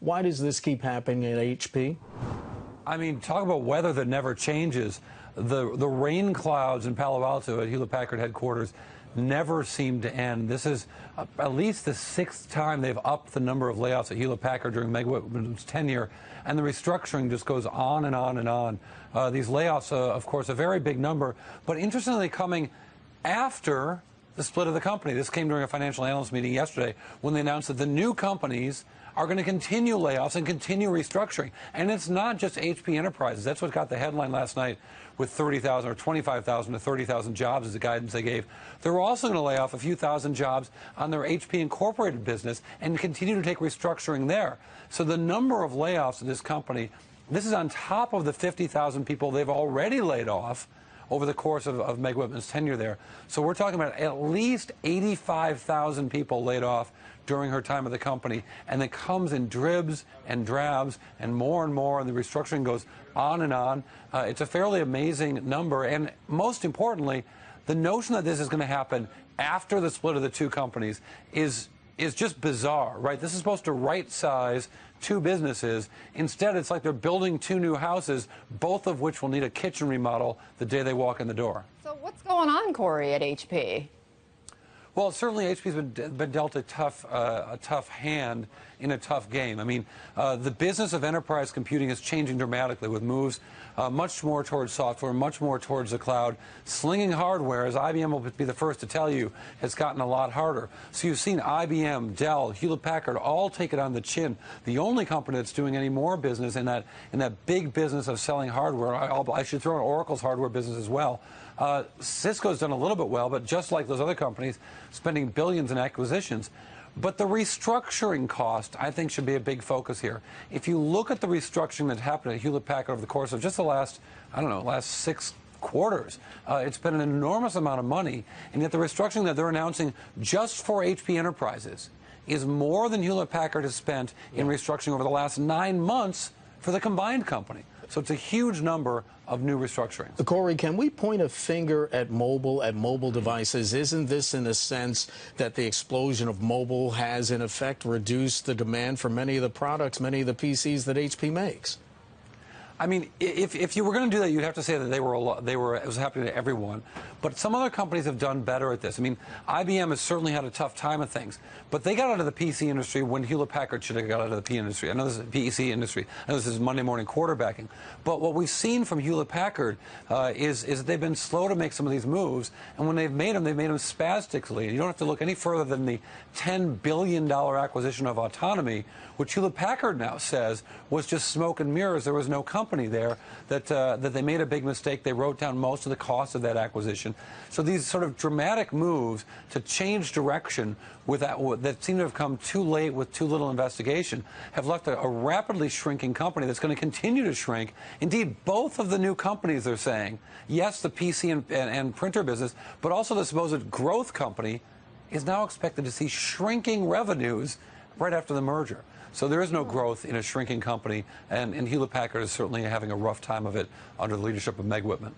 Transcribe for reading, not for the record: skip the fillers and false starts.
Why does this keep happening at HP? I mean, talk about weather that never changes. The rain clouds in Palo Alto at Hewlett-Packard headquarters never seem to end. This is at least the sixth time they've upped the number of layoffs at Hewlett-Packard during Meg Whitman's tenure, and the restructuring just goes on and on and on. These layoffs, of course, a very big number, but interestingly coming after the split of the company. This came during a financial analyst meeting yesterday when they announced that the new companies are going to continue layoffs and continue restructuring. And it's not just HP Enterprises. That's what got the headline last night with 30,000 or 25,000 to 30,000 jobs as the guidance they gave. They're also going to lay off a few thousand jobs on their HP Incorporated business and continue to take restructuring there. So the number of layoffs at this company, this is on top of the 50,000 people they've already laid off over the course of Meg Whitman's tenure there. So we're talking about at least 85,000 people laid off during her time at the company, and it comes in dribs and drabs and more, and the restructuring goes on and on. It's a fairly amazing number, and most importantly, the notion that this is going to happen after the split of the two companies is just bizarre, right? This is supposed to right-size two businesses. Instead, it's like they're building two new houses, both of which will need a kitchen remodel the day they walk in the door. So what's going on, Cory, at HP? Well, certainly HP's been dealt a tough hand in a tough game. I mean, the business of enterprise computing is changing dramatically with moves much more towards software, much more towards the cloud. Slinging hardware, as IBM will be the first to tell you, has gotten a lot harder. So you've seen IBM, Dell, Hewlett-Packard all take it on the chin. The only company that's doing any more business in that big business of selling hardware, I should throw in Oracle's hardware business as well. Cisco's done a little bit well, but just like those other companies, spending billions in acquisitions. But the restructuring cost, I think, should be a big focus here. If you look at the restructuring that's happened at Hewlett-Packard over the course of just the last 6 quarters, it's been an enormous amount of money, and yet the restructuring that they're announcing just for HP Enterprises is more than Hewlett-Packard has spent in restructuring over the last 9 months for the combined company. So it's a huge number of new restructurings. Cory, can we point a finger at mobile devices? Isn't this, in a sense, that the explosion of mobile has, in effect, reduced the demand for many of the products, many of the PCs that HP makes? I mean, if you were going to do that, you'd have to say that it was happening to everyone. But some other companies have done better at this. I mean, IBM has certainly had a tough time of things, but they got out of the PC industry when Hewlett-Packard should have got out of the PC industry. I know this is PC industry. I know this is Monday morning quarterbacking. But what we've seen from Hewlett-Packard is that they've been slow to make some of these moves, and when they've made them spastically. You don't have to look any further than the $10 billion acquisition of Autonomy, which Hewlett-Packard now says was just smoke and mirrors. There was no company there, that they made a big mistake. They wrote down most of the cost of that acquisition. So these sort of dramatic moves to change direction that seem to have come too late with too little investigation have left a rapidly shrinking company that's going to continue to shrink. Indeed, both of the new companies, they're saying, yes, the PC and printer business, but also the supposed growth company is now expected to see shrinking revenues right after the merger. So there is no growth in a shrinking company, and Hewlett-Packard is certainly having a rough time of it under the leadership of Meg Whitman.